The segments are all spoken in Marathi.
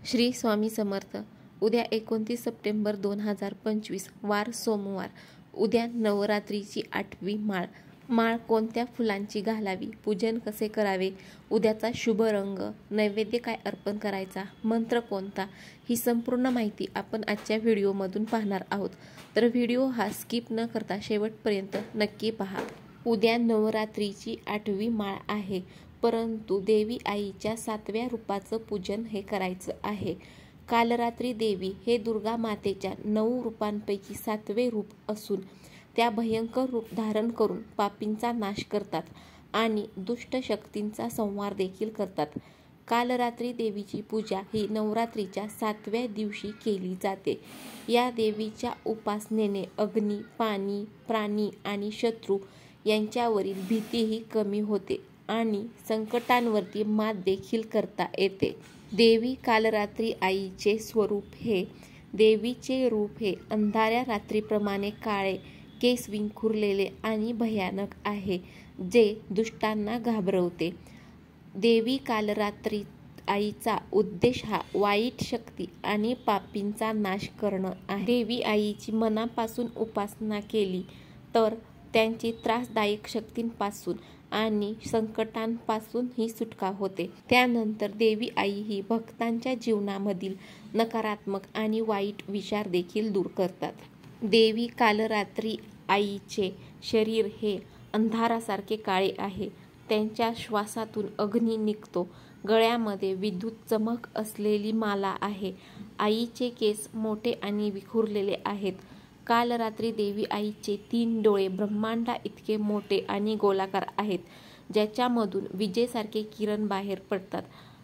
श्री स्वामी समर्थ. उद्या 29 सप्टेंबर 2025 वार सोमवार. उद्या नवरात्रीची 8वी माळ. माळ कोणत्या फुलांची घालावी, पूजन कसे करावे, उद्याचा शुभ रंग, नैवेद्य काय अर्पण करायचा, मंत्र कोणता, ही संपूर्ण माहिती आपण आजच्या व्हिडिओमधून पाहणार आहोत. तर व्हिडिओ हा स्किप न करता शेवटपर्यंत नक्की पहा. उद्या नवरात्रीची 8वी माळ आहे, परंतु देवी आईच्या 7व्या रूपाचं पूजन हे करायचं आहे. काल रात्री देवी हे दुर्गा मातेच्या 9 रूपांपैकी 7वे रूप असून त्या भयंकर रूप धारण करून पापींचा नाश करतात आणि दुष्ट शक्तींचा संहार देखील करतात. काल रात्री देवीची पूजा ही नवरात्रीच्या 7व्या दिवशी केली जाते. या देवीच्या उपासनेने अग्नी, पाणी, प्राणी आणि शत्रू यांच्यावरील भीतीही कमी होते आणि संकटांवरती मात देखील करता येते. देवी कालरात्री आईचे स्वरूप हे देवीचे रूप हे अंधाऱ्या रात्रीप्रमाणे काळे, केस विंखुरलेले आणि भयानक आहे, जे दुष्टांना घाबरवते. देवी कालरात्री आईचा उद्देश हा वाईट शक्ती आणि पापींचा नाश करणं आहे. देवी आईची मनापासून उपासना केली तर त्यांची त्रासदायक शक्तींपासून आणि संकटांपासून ही सुटका होते. त्यानंतर देवी आई ही भक्तांच्या जीवनामधील नकारात्मक आणि वाईट विचार देखील दूर करतात. देवी कालरात्री आईचे शरीर हे अंधारासारखे काळे आहे. त्यांच्या श्वासातून अग्नी निघतो. गळ्यामध्ये विद्युत चमक असलेली माला आहे. आईचे केस मोठे आणि विखुरलेले आहेत. काल रात्री देवी आईचे 3 डोळे ब्रह्मांडा इतके मोठे आणि गोलाकार आहेत, ज्याच्यामधून विजेसारखे किरण बाहेर पडतात.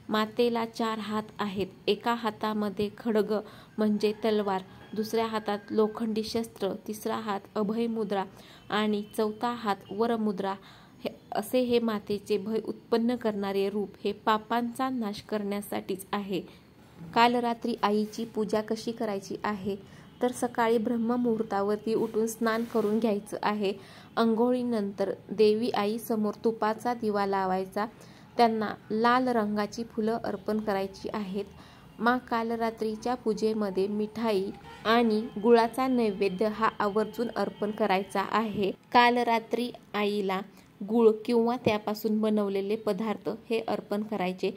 मातेला 4 हात आहेत. एका हातामध्ये खड्ग म्हणजे तलवार, दुसऱ्या हातात लोखंडी शस्त्र, तिसरा हात अभय मुद्रा आणि चौथा हात वरमुद्रा. असे हे मातेचे भय उत्पन्न करणारे रूप हे पापांचा नाश करण्यासाठीच आहे. काल रात्री आईची पूजा कशी करायची आहे तर सकाळी ब्रह्ममुहूर्तावरती उठून स्नान करून घ्यायचं आहे. अंघोळीनंतर देवी आई समोर तुपाचा दिवा लावायचा. त्यांना लाल रंगाची फुलं अर्पण करायची आहेत. काल रात्रीच्या पूजेमध्ये मिठाई आणि गुळाचा नैवेद्य हा आवर्जून अर्पण करायचा आहे. काल रात्री आईला गुळ किंवा त्यापासून बनवलेले पदार्थ हे अर्पण करायचे.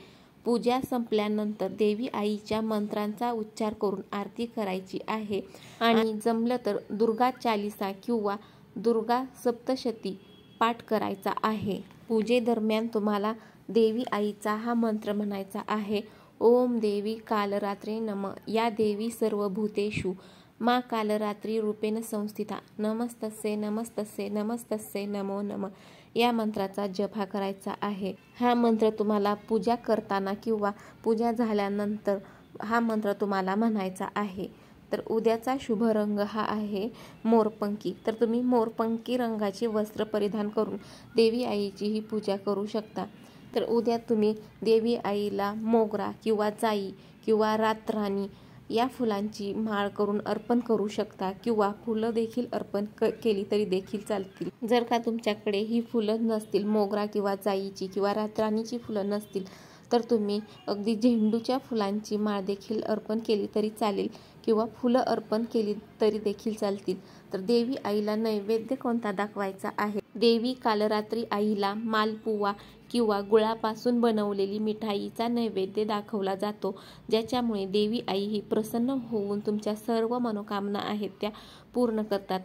पूजा संपल्यानंतर देवी आईच्या मंत्रांचा उच्चार करून आरती करायची आहे आणि जमलं तर दुर्गा चालीसा किंवा दुर्गा सप्तशती पाठ करायचा आहे. पूजेदरम्यान तुम्हाला देवी आईचा हा मंत्र म्हणायचा आहे. ओम देवी कालरात्रे नमः. या देवी सर्वभूतेषु मा कालरात्री रूपेण संस्थिता. नमस्तस्ये नमस्तस्ये नमस्तस्ये नमो नमः. या मंत्राचा जप हा करायचा आहे. हा मंत्र तुम्हाला पूजा करताना किंवा पूजा झाल्यानंतर हा मंत्र तुम्हाला म्हणायचा आहे. तर उद्याचा शुभ रंग हा आहे मोरपंखी. तर तुम्ही मोरपंखी रंगाचे वस्त्र परिधान करून देवी आईची ही पूजा करू शकता. तर उद्या तुम्ही देवी आईला मोगरा किंवा जाई किंवा रातराणी या फुलांची माळ करून अर्पण करू शकता किंवा फुलं देखील अर्पण केली तरी देखील चालतील. जर का तुमच्याकडे ही फुलं नसतील, मोगरा किंवा जाईची किंवा रातराणीची फुलं नसतील, तर तुम्ही अगदी झेंडूच्या फुलांची माळ देखील अर्पण केली तरी चालेल किंवा फुलं अर्पण केली तरी देखील चालतील. तर देवी आईला नैवेद्य कोणता दाखवायचा आहे? देवी कालरात्री आईला मालपुवा किंवा गुळापासून बनवलेली मिठाईचा नैवेद्य दाखवला जातो, ज्याच्यामुळे देवी आई ही प्रसन्न होऊन तुमच्या सर्व मनोकामना आहेत त्या पूर्ण करतात.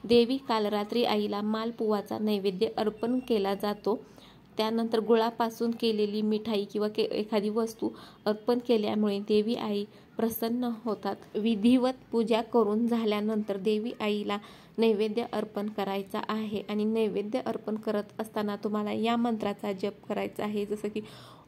देवी कालरात्री आईला मालपुवाचा नैवेद्य अर्पण केला जातो. त्यानंतर गुळापासून केलेली मिठाई किंवा एखादी वस्तू अर्पण केल्यामुळे देवी आई प्रसन्न होतात. विधिवत पूजा करून झाल्यानंतर देवी आईला नैवेद्य अर्पण करायचा आहे आणि नैवेद्य अर्पण करत असताना तुम्हाला या मंत्राचा जप करायचा आहे, जसं की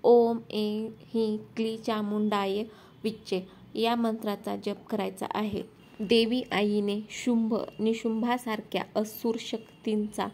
ओम ऐं ह्रीं क्लीं चामुंडाय विच्चे. या मंत्राचा जप करायचा आहे. देवी आईने शुंभ निशुंभासारख्या असुर शक्तींचा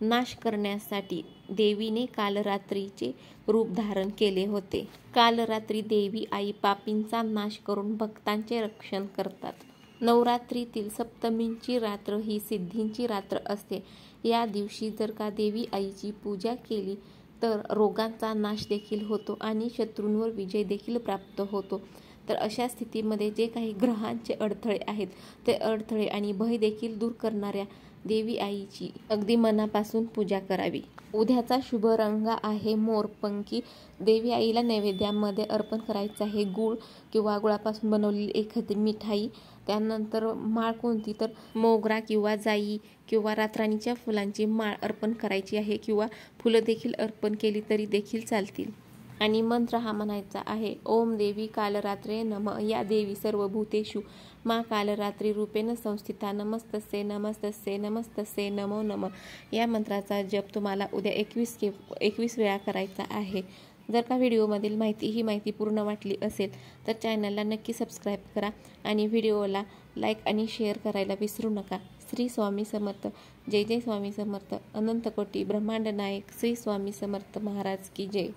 नाश करण्यासाठी देवीने कालरात्रीचे रूप धारण केले होते. काल रात्री देवी आई पापींचा नाश करून भक्तांचे रक्षण करतात. नवरात्रीतील सप्तमींची रात्र ही सिद्धींची रात्र असते. या दिवशी जर का देवी आईची पूजा केली तर रोगांचा नाश देखील होतो आणि शत्रूंवर विजय देखील प्राप्त होतो. तर अशा स्थितीमध्ये जे काही ग्रहांचे अडथळे आहेत ते अडथळे आणि भय देखील दूर करणाऱ्या देवी आईची अगदी मनापासून पूजा करावी। उद्याचा शुभ रंग आहे मोरपंखी। देवी आईला नैवेद्यामध्ये अर्पण करायचं आहे गूळ किंवा गुळापासून बनवलेली एखादी मिठाई। त्यानंतर माळ कोणती तर मोगरा किंवा जाई किंवा रातराणीच्या फुलांची माळ अर्पण करायची आहे किंवा फुलं देखील अर्पण केली तरी देखील चालतील। आणि मंत्र हा म्हणायचा आहे ओम देवी कालरात्रे नमः। या देवी सर्वभूतेषु मा कालरात्री रूपेण संस्थिता नमस्तस्ये नमस्तस्ये नमस्तस्ये नमो नमः। या मंत्राचा जप तुम्हाला उद्या 21 वेळा करायचा आहे। जर का व्हिडिओमधील ही माहिती पूर्ण वाटली असेल तर चॅनलला नक्की सबस्क्राईब करा आणि व्हिडिओला लाईक आणि शेअर करायला विसरू नका। श्री स्वामी समर्थ। जय जय स्वामी समर्थ। अनंत कोटी ब्रह्मांड नायक श्री स्वामी समर्थ महाराज की जय।